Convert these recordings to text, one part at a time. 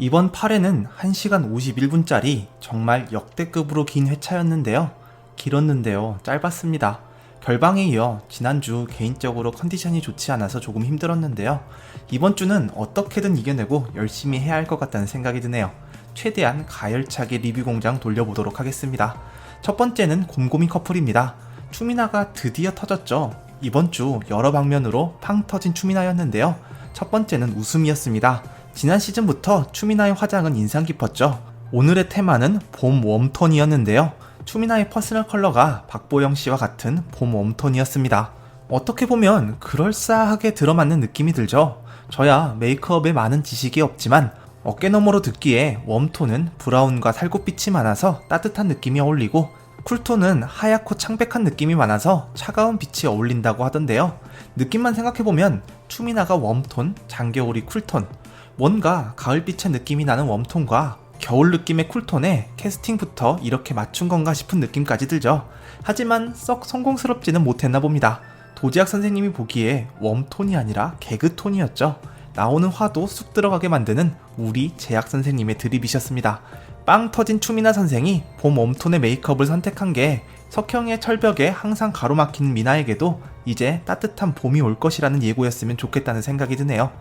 이번 8회는 1시간 51분짜리 정말 역대급으로 긴 회차였는데요. 길었는데요. 짧았습니다. 결방에 이어 지난주 개인적으로 컨디션이 좋지 않아서 조금 힘들었는데요. 이번 주는 어떻게든 이겨내고 열심히 해야 할 것 같다는 생각이 드네요. 최대한 가열차게 리뷰 공장 돌려보도록 하겠습니다. 첫 번째는 곰곰이 커플입니다. 추미나가 드디어 터졌죠. 이번 주 여러 방면으로 팡 터진 추미나였는데요. 첫 번째는 웃음이었습니다. 지난 시즌부터 추미나의 화장은 인상 깊었죠. 오늘의 테마는 봄 웜톤이었는데요. 추미나의 퍼스널 컬러가 박보영 씨와 같은 봄 웜톤이었습니다. 어떻게 보면 그럴싸하게 들어맞는 느낌이 들죠. 저야 메이크업에 많은 지식이 없지만 어깨너머로 듣기에 웜톤은 브라운과 살구빛이 많아서 따뜻한 느낌이 어울리고 쿨톤은 하얗고 창백한 느낌이 많아서 차가운 빛이 어울린다고 하던데요. 느낌만 생각해보면 추미나가 웜톤, 장겨울이 쿨톤, 뭔가 가을빛의 느낌이 나는 웜톤과 겨울 느낌의 쿨톤에 캐스팅부터 이렇게 맞춘 건가 싶은 느낌까지 들죠. 하지만 썩 성공스럽지는 못했나 봅니다. 도지학 선생님이 보기에 웜톤이 아니라 개그톤이었죠. 나오는 화도 쑥 들어가게 만드는 우리 제약 선생님의 드립이셨습니다. 빵 터진 추미나 선생이 봄 웜톤의 메이크업을 선택한 게 석형의 철벽에 항상 가로막힌 미나에게도 이제 따뜻한 봄이 올 것이라는 예고였으면 좋겠다는 생각이 드네요.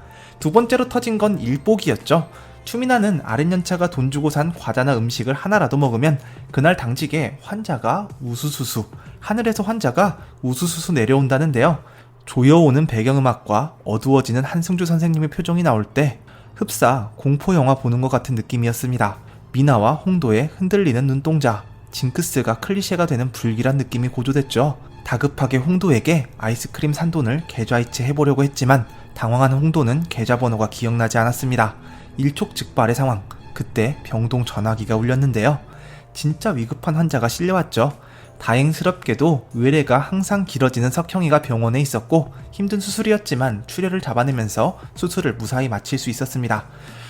두 번째로 터진 건 일복이었죠. 추미나는 아랫연차가 돈 주고 산 과자나 음식을 하나라도 먹으면 그날 당직에 환자가 우수수수, 하늘에서 환자가 우수수수 내려온다는데요. 조여오는 배경음악과 어두워지는 한승주 선생님의 표정이 나올 때 흡사 공포영화 보는 것 같은 느낌이었습니다. 미나와 홍도의 흔들리는 눈동자, 징크스가 클리셰가 되는 불길한 느낌이 고조됐죠. 다급하게 홍도에게 아이스크림 산 돈을 계좌이체 해보려고 했지만 당황한 홍도는 계좌번호가 기억나지 않았습니다. 일촉즉발의 상황, 그때 병동 전화기가 울렸는데요. 진짜 위급한 환자가 실려왔죠. 다행스럽게도 의뢰가 항상 길어지는 석형이가 병원에 있었고 힘든 수술이었지만 출혈을 잡아내면서 수술을 무사히 마칠 수 있었습니다.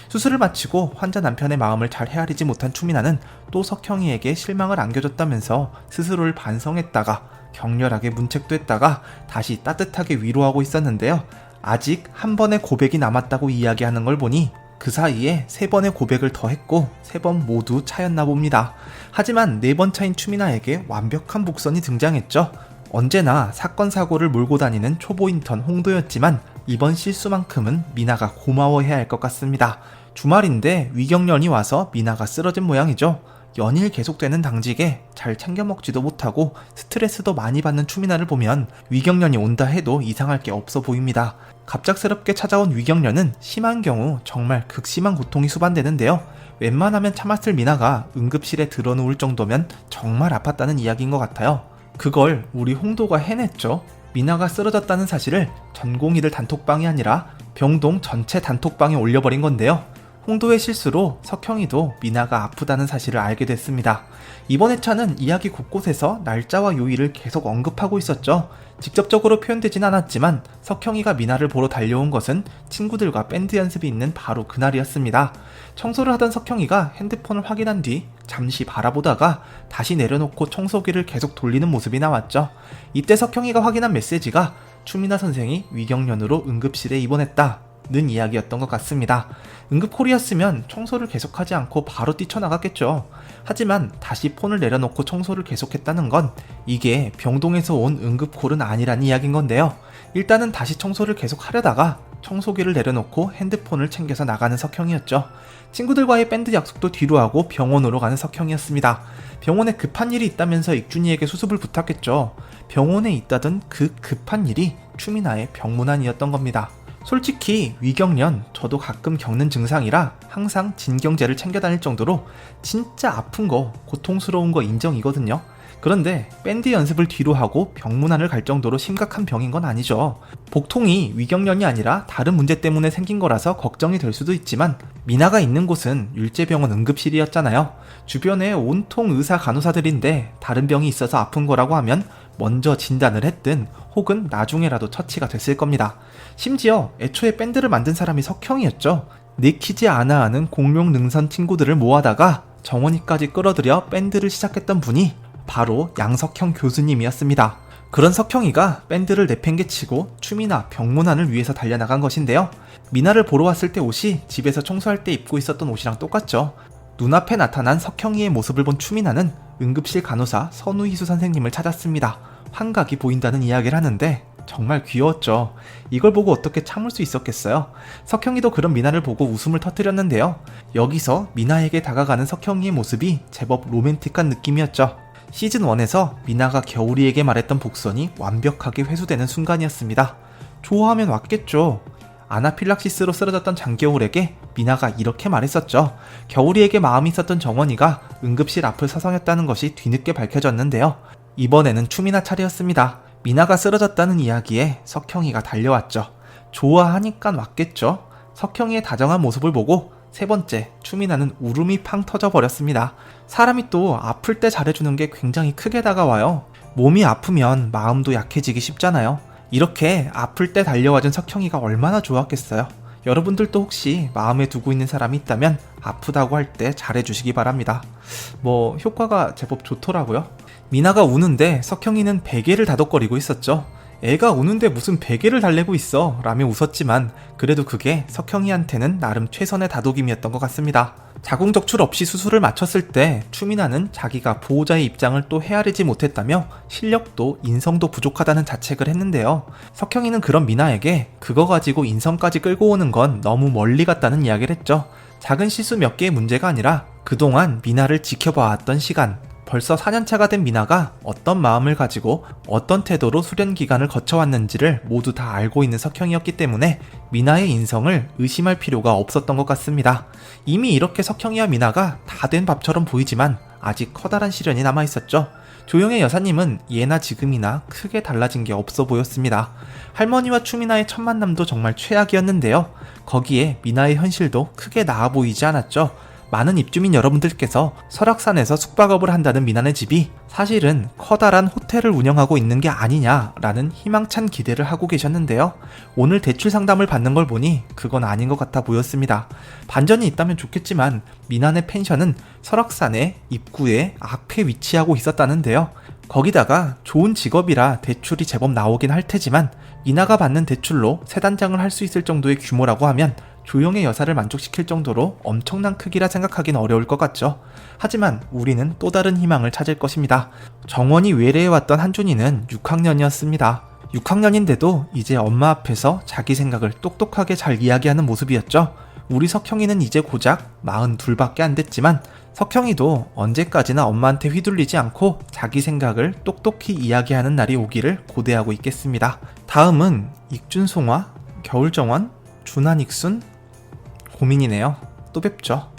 수술을 마치고 환자 남편의 마음을 잘 헤아리지 못한 추미나는 또 석형이에게 실망을 안겨줬다면서 스스로를 반성했다가 격렬하게 문책도 했다가 다시 따뜻하게 위로하고 있었는데요. 아직 한 번의 고백이 남았다고 이야기하는 걸 보니 그 사이에 3번의 고백을 더 했고 3번 모두 차였나 봅니다. 하지만 4번 차인 추미나에게 완벽한 복선이 등장했죠. 언제나 사건 사고를 몰고 다니는 초보 인턴 홍도였지만 이번 실수만큼은 미나가 고마워해야 할 것 같습니다. 주말인데 위경련이 와서 미나가 쓰러진 모양이죠. 연일 계속되는 당직에 잘 챙겨 먹지도 못하고 스트레스도 많이 받는 추미나를 보면 위경련이 온다 해도 이상할 게 없어 보입니다. 갑작스럽게 찾아온 위경련은 심한 경우 정말 극심한 고통이 수반되는데요. 웬만하면 참았을 미나가 응급실에 들어누울 정도면 정말 아팠다는 이야기인 것 같아요. 그걸 우리 홍도가 해냈죠. 미나가 쓰러졌다는 사실을 전공의들 단톡방이 아니라 병동 전체 단톡방에 올려버린 건데요. 홍도의 실수로 석형이도 미나가 아프다는 사실을 알게 됐습니다. 이번 회차는 이야기 곳곳에서 날짜와 요일을 계속 언급하고 있었죠. 직접적으로 표현되진 않았지만 석형이가 미나를 보러 달려온 것은 친구들과 밴드 연습이 있는 바로 그날이었습니다. 청소를 하던 석형이가 핸드폰을 확인한 뒤 잠시 바라보다가 다시 내려놓고 청소기를 계속 돌리는 모습이 나왔죠. 이때 석형이가 확인한 메시지가 추미나 선생이 위경련으로 응급실에 입원했다 는 이야기였던 것 같습니다. 응급콜이었으면 청소를 계속하지 않고 바로 뛰쳐나갔겠죠. 하지만 다시 폰을 내려놓고 청소를 계속했다는 건 이게 병동에서 온 응급콜은 아니란 이야기인 건데요. 일단은 다시 청소를 계속하려다가 청소기를 내려놓고 핸드폰을 챙겨서 나가는 석형이었죠. 친구들과의 밴드 약속도 뒤로 하고 병원으로 가는 석형이었습니다. 병원에 급한 일이 있다면서 익준이에게 수습을 부탁했죠. 병원에 있다던 그 급한 일이 추미나의 병문안이었던 겁니다. 솔직히 위경련 저도 가끔 겪는 증상이라 항상 진경제를 챙겨 다닐 정도로 진짜 아픈 거, 고통스러운 거 인정이거든요. 그런데 밴드 연습을 뒤로 하고 병문안을 갈 정도로 심각한 병인 건 아니죠. 복통이 위경련이 아니라 다른 문제 때문에 생긴 거라서 걱정이 될 수도 있지만 미나가 있는 곳은 율제병원 응급실이었잖아요. 주변에 온통 의사 간호사들인데 다른 병이 있어서 아픈 거라고 하면 먼저 진단을 했든 혹은 나중에라도 처치가 됐을 겁니다. 심지어 애초에 밴드를 만든 사람이 석형이었죠. 내키지 않아 하는 공룡 능선 친구들을 모아다가 정원이까지 끌어들여 밴드를 시작했던 분이 바로 양석형 교수님이었습니다. 그런 석형이가 밴드를 내팽개치고 춤이나 병문안을 위해서 달려나간 것인데요. 미나를 보러 왔을 때 옷이 집에서 청소할 때 입고 있었던 옷이랑 똑같죠. 눈앞에 나타난 석형이의 모습을 본 추미나는 응급실 간호사 선우희수 선생님을 찾았습니다. 환각이 보인다는 이야기를 하는데 정말 귀여웠죠. 이걸 보고 어떻게 참을 수 있었겠어요. 석형이도 그런 미나를 보고 웃음을 터뜨렸는데요. 여기서 미나에게 다가가는 석형이의 모습이 제법 로맨틱한 느낌이었죠. 시즌1에서 미나가 겨울이에게 말했던 복선이 완벽하게 회수되는 순간이었습니다. 좋아하면 왔겠죠. 아나필락시스로 쓰러졌던 장겨울에게 미나가 이렇게 말했었죠. 겨울이에게 마음이 있었던 정원이가 응급실 앞을 서성였다는 것이 뒤늦게 밝혀졌는데요. 이번에는 추미나 차례였습니다. 미나가 쓰러졌다는 이야기에 석형이가 달려왔죠. 좋아하니까 왔겠죠. 석형이의 다정한 모습을 보고 세 번째, 추미나는 울음이 팡 터져버렸습니다. 사람이 또 아플 때 잘해주는 게 굉장히 크게 다가와요. 몸이 아프면 마음도 약해지기 쉽잖아요. 이렇게 아플 때 달려와준 석형이가 얼마나 좋았겠어요. 여러분들도 혹시 마음에 두고 있는 사람이 있다면 아프다고 할 때 잘해주시기 바랍니다. 효과가 제법 좋더라고요. 미나가 우는데 석형이는 베개를 다독거리고 있었죠. 애가 우는데 무슨 베개를 달래고 있어 라며 웃었지만 그래도 그게 석형이한테는 나름 최선의 다독임이었던 것 같습니다. 자궁적출 없이 수술을 마쳤을 때 추미나는 자기가 보호자의 입장을 또 헤아리지 못했다며 실력도 인성도 부족하다는 자책을 했는데요. 석형이는 그런 미나에게 그거 가지고 인성까지 끌고 오는 건 너무 멀리 갔다는 이야기를 했죠. 작은 실수 몇 개의 문제가 아니라 그동안 미나를 지켜봐왔던 시간, 벌써 4년차가 된 미나가 어떤 마음을 가지고 어떤 태도로 수련 기간을 거쳐왔는지를 모두 다 알고 있는 석형이었기 때문에 미나의 인성을 의심할 필요가 없었던 것 같습니다. 이미 이렇게 석형이와 미나가 다 된 밥처럼 보이지만 아직 커다란 시련이 남아있었죠. 조영의 여사님은 예나 지금이나 크게 달라진 게 없어 보였습니다. 할머니와 추미나의 첫 만남도 정말 최악이었는데요. 거기에 미나의 현실도 크게 나아 보이지 않았죠. 많은 입주민 여러분들께서 설악산에서 숙박업을 한다는 미나네 집이 사실은 커다란 호텔을 운영하고 있는 게 아니냐라는 희망찬 기대를 하고 계셨는데요. 오늘 대출 상담을 받는 걸 보니 그건 아닌 것 같아 보였습니다. 반전이 있다면 좋겠지만 미나네 펜션은 설악산의 입구에 앞에 위치하고 있었다는데요. 거기다가 좋은 직업이라 대출이 제법 나오긴 할 테지만 미나가 받는 대출로 세 단장을 할 수 있을 정도의 규모라고 하면 조영의 여사를 만족시킬 정도로 엄청난 크기라 생각하긴 어려울 것 같죠. 하지만 우리는 또 다른 희망을 찾을 것입니다. 정원이 외래해왔던 한준이는 6학년이었습니다. 6학년인데도 이제 엄마 앞에서 자기 생각을 똑똑하게 잘 이야기하는 모습이었죠. 우리 석형이는 이제 고작 42밖에 안 됐지만 석형이도 언제까지나 엄마한테 휘둘리지 않고 자기 생각을 똑똑히 이야기하는 날이 오기를 고대하고 있겠습니다. 다음은 익준송화, 겨울정원, 준한익순, 고민이네요. 또 뵙죠.